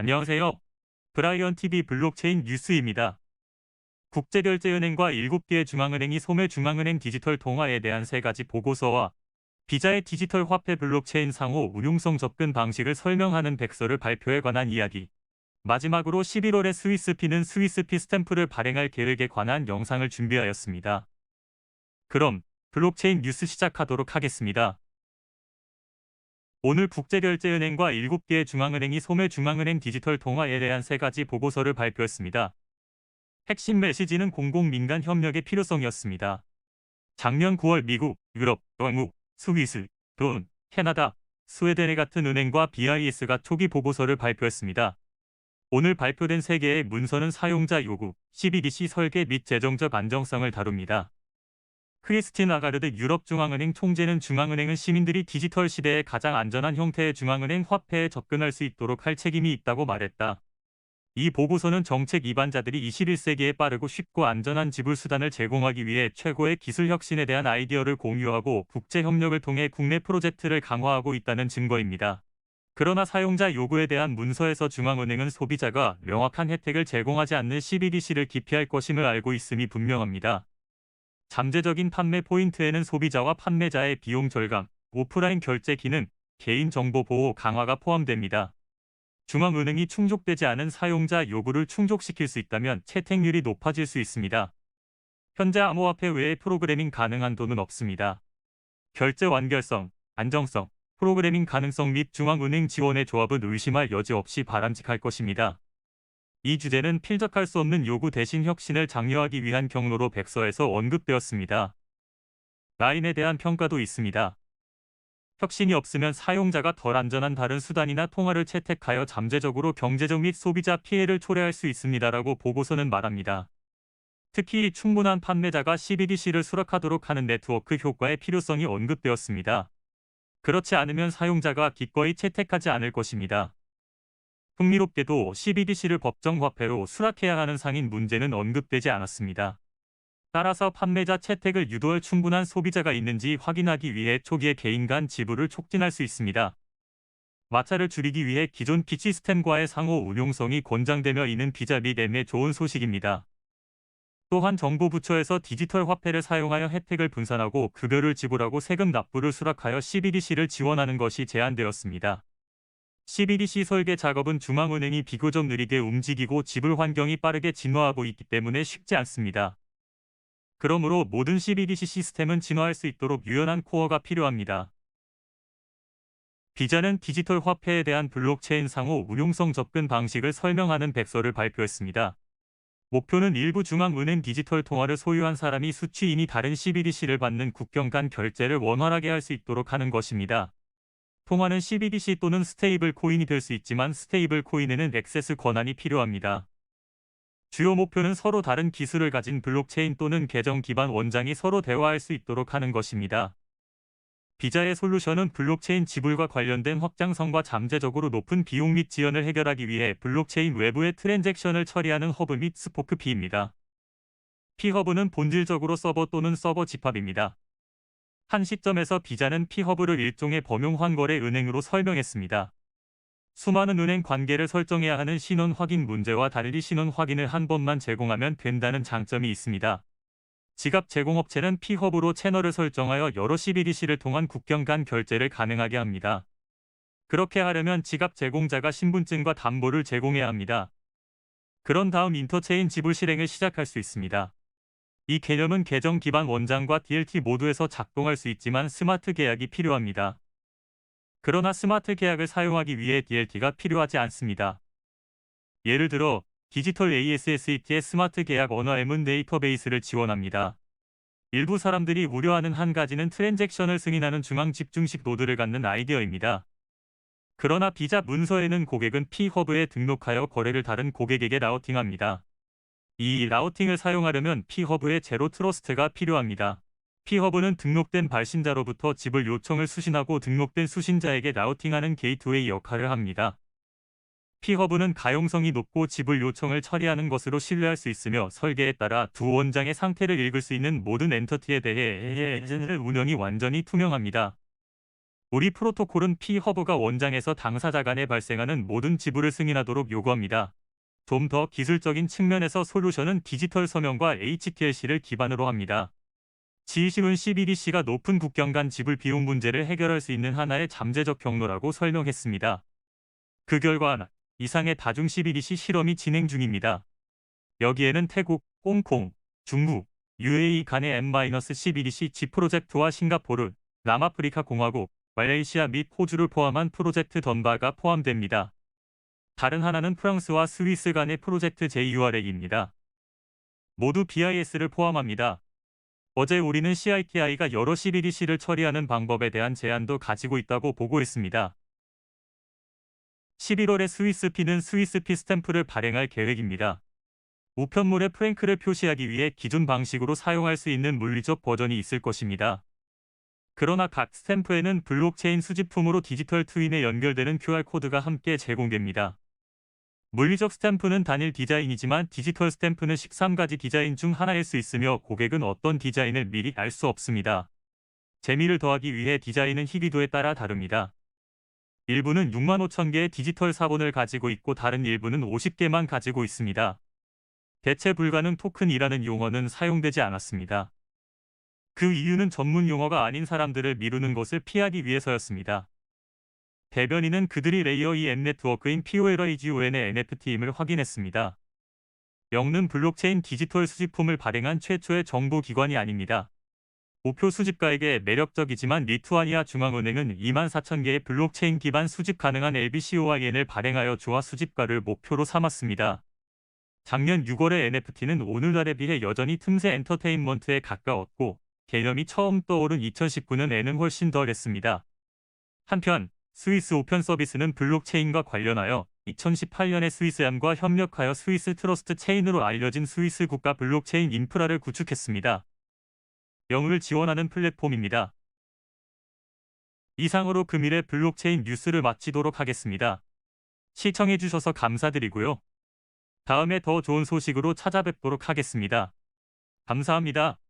안녕하세요. 브라이언TV 블록체인 뉴스입니다. 국제결제은행과 7개의 중앙은행이 소매중앙은행 디지털 통화에 대한 3가지 보고서와 비자의 디지털 화폐 블록체인 상호 운용성 접근 방식을 설명하는 백서를 발표에 관한 이야기. 마지막으로 11월에 스위스피는 스위스피 스탬프를 발행할 계획에 관한 영상을 준비하였습니다. 그럼 블록체인 뉴스 시작하도록 하겠습니다. 오늘 국제결제은행과 7개의 중앙은행이 소매중앙은행 디지털 통화에 대한 3가지 보고서를 발표했습니다. 핵심 메시지는 공공민간 협력의 필요성이었습니다. 작년 9월 미국, 유럽, 영국, 스위스, 돈, 캐나다, 스웨덴 같은 은행과 BIS가 초기 보고서를 발표했습니다. 오늘 발표된 3개의 문서는 사용자 요구, CBDC 설계 및 재정적 안정성을 다룹니다. 크리스틴 라가르드 유럽중앙은행 총재는 중앙은행은 시민들이 디지털 시대의 가장 안전한 형태의 중앙은행 화폐에 접근할 수 있도록 할 책임이 있다고 말했다. 이 보고서는 정책 입안자들이 21세기에 빠르고 쉽고 안전한 지불 수단을 제공하기 위해 최고의 기술 혁신에 대한 아이디어를 공유하고 국제 협력을 통해 국내 프로젝트를 강화하고 있다는 증거입니다. 그러나 사용자 요구에 대한 문서에서 중앙은행은 소비자가 명확한 혜택을 제공하지 않는 CBDC를 기피할 것임을 알고 있음이 분명합니다. 잠재적인 판매 포인트에는 소비자와 판매자의 비용 절감, 오프라인 결제 기능, 개인정보 보호 강화가 포함됩니다. 중앙은행이 충족되지 않은 사용자 요구를 충족시킬 수 있다면 채택률이 높아질 수 있습니다. 현재 암호화폐 외에 프로그래밍 가능한 돈은 없습니다. 결제 완결성, 안정성, 프로그래밍 가능성 및 중앙은행 지원의 조합은 의심할 여지 없이 바람직할 것입니다. 이 주제는 필적할 수 없는 요구 대신 혁신을 장려하기 위한 경로로 백서에서 언급되었습니다. 라인에 대한 평가도 있습니다. 혁신이 없으면 사용자가 덜 안전한 다른 수단이나 통화를 채택하여 잠재적으로 경제적 및 소비자 피해를 초래할 수 있습니다라고 보고서는 말합니다. 특히 충분한 판매자가 CBDC를 수락하도록 하는 네트워크 효과의 필요성이 언급되었습니다. 그렇지 않으면 사용자가 기꺼이 채택하지 않을 것입니다. 흥미롭게도 CBDC를 법정화폐로 수락해야 하는 상인 문제는 언급되지 않았습니다. 따라서 판매자 채택을 유도할 충분한 소비자가 있는지 확인하기 위해 초기에 개인 간 지불을 촉진할 수 있습니다. 마찰을 줄이기 위해 기존 피 시스템과의 상호 운용성이 권장되며 이는 비자 및 M에 좋은 소식입니다. 또한 정부 부처에서 디지털 화폐를 사용하여 혜택을 분산하고 급여를 지불하고 세금 납부를 수락하여 CBDC를 지원하는 것이 제안되었습니다. CBDC 설계 작업은 중앙은행이 비교적 느리게 움직이고 지불 환경이 빠르게 진화하고 있기 때문에 쉽지 않습니다. 그러므로 모든 CBDC 시스템은 진화할 수 있도록 유연한 코어가 필요합니다. 비자는 디지털 화폐에 대한 블록체인 상호 운용성 접근 방식을 설명하는 백서를 발표했습니다. 목표는 일부 중앙은행 디지털 통화를 소유한 사람이 수취인이 다른 CBDC를 받는 국경 간 결제를 원활하게 할 수 있도록 하는 것입니다. 통화는 CBDC 또는 스테이블 코인이 될 수 있지만 스테이블 코인에는 액세스 권한이 필요합니다. 주요 목표는 서로 다른 기술을 가진 블록체인 또는 계정 기반 원장이 서로 대화할 수 있도록 하는 것입니다. 비자의 솔루션은 블록체인 지불과 관련된 확장성과 잠재적으로 높은 비용 및 지연을 해결하기 위해 블록체인 외부의 트랜잭션을 처리하는 허브 및 스포크 P입니다. P허브는 본질적으로 서버 또는 서버 집합입니다. 한 시점에서 비자는 P허브를 일종의 범용 환거래 은행으로 설명했습니다. 수많은 은행 관계를 설정해야 하는 신원 확인 문제와 달리 신원 확인을 한 번만 제공하면 된다는 장점이 있습니다. 지갑 제공업체는 P허브로 채널을 설정하여 여러 CBDC를 통한 국경 간 결제를 가능하게 합니다. 그렇게 하려면 지갑 제공자가 신분증과 담보를 제공해야 합니다. 그런 다음 인터체인 지불 실행을 시작할 수 있습니다. 이 개념은 계정 기반 원장과 DLT 모두에서 작동할 수 있지만 스마트 계약이 필요합니다. 그러나 스마트 계약을 사용하기 위해 DLT가 필요하지 않습니다. 예를 들어 디지털 ASSET의 스마트 계약 언어 M은 데이터베이스를 지원합니다. 일부 사람들이 우려하는 한 가지는 트랜잭션을 승인하는 중앙 집중식 노드를 갖는 아이디어입니다. 그러나 비자 문서에는 고객은 P허브에 등록하여 거래를 다른 고객에게 라우팅합니다. 이 라우팅을 사용하려면 P허브의 제로 트러스트가 필요합니다. P허브는 등록된 발신자로부터 지불 요청을 수신하고 등록된 수신자에게 라우팅하는 게이트웨이 역할을 합니다. P허브는 가용성이 높고 지불 요청을 처리하는 것으로 신뢰할 수 있으며 설계에 따라 두 원장의 상태를 읽을 수 있는 모든 엔터티에 대해 운영이 완전히 투명합니다. 우리 프로토콜은 P-허브가 원장에서 당사자 간에 발생하는 모든 지불을 승인하도록 요구합니다. 좀 더 기술적인 측면에서 솔루션은 디지털 서명과 HTLC를 기반으로 합니다. G20은 CBDC가 높은 국경 간 지불 비용 문제를 해결할 수 있는 하나의 잠재적 경로라고 설명했습니다. 그 결과 이상의 다중 CBDC 실험이 진행 중입니다. 여기에는 태국, 홍콩, 중국, UAE 간의 M-CBDC G 프로젝트와 싱가포르, 남아프리카 공화국, 말레이시아 및 호주를 포함한 프로젝트 던바가 포함됩니다. 다른 하나는 프랑스와 스위스 간의 프로젝트 JURA입니다. 모두 BIS를 포함합니다. 어제 우리는 CITI가 여러 CBDC를 처리하는 방법에 대한 제안도 가지고 있다고 보고했습니다. 11월에 스위스피는 스위스피 스탬프를 발행할 계획입니다. 우편물에 프랭크를 표시하기 위해 기존 방식으로 사용할 수 있는 물리적 버전이 있을 것입니다. 그러나 각 스탬프에는 블록체인 수집품으로 디지털 트윈에 연결되는 QR코드가 함께 제공됩니다. 물리적 스탬프는 단일 디자인이지만 디지털 스탬프는 13가지 디자인 중 하나일 수 있으며 고객은 어떤 디자인을 미리 알 수 없습니다. 재미를 더하기 위해 디자인은 희귀도에 따라 다릅니다. 일부는 65,000개의 디지털 사본을 가지고 있고 다른 일부는 50개만 가지고 있습니다. 대체 불가능 토큰이라는 용어는 사용되지 않았습니다. 그 이유는 전문 용어가 아닌 사람들을 미루는 것을 피하기 위해서였습니다. 대변인은 그들이 레이어 2 앱 네트워크인 POLIGON의 NFT임을 확인했습니다. 영는 블록체인 디지털 수집품을 발행한 최초의 정부기관이 아닙니다. 우표 수집가에게 매력적이지만 리투아니아 중앙은행은 24,000개의 블록체인 기반 수집 가능한 LBCOIN을 발행하여 조화 수집가를 목표로 삼았습니다. 작년 6월의 NFT는 오늘날에 비해 여전히 틈새 엔터테인먼트에 가까웠고 개념이 처음 떠오른 2019년에는 훨씬 덜했습니다. 한편 스위스 우편 서비스는 블록체인과 관련하여 2018년에 스위스암과 협력하여 스위스 트러스트 체인으로 알려진 스위스 국가 블록체인 인프라를 구축했습니다. 영을 지원하는 플랫폼입니다. 이상으로 금일의 블록체인 뉴스를 마치도록 하겠습니다. 시청해주셔서 감사드리고요. 다음에 더 좋은 소식으로 찾아뵙도록 하겠습니다. 감사합니다.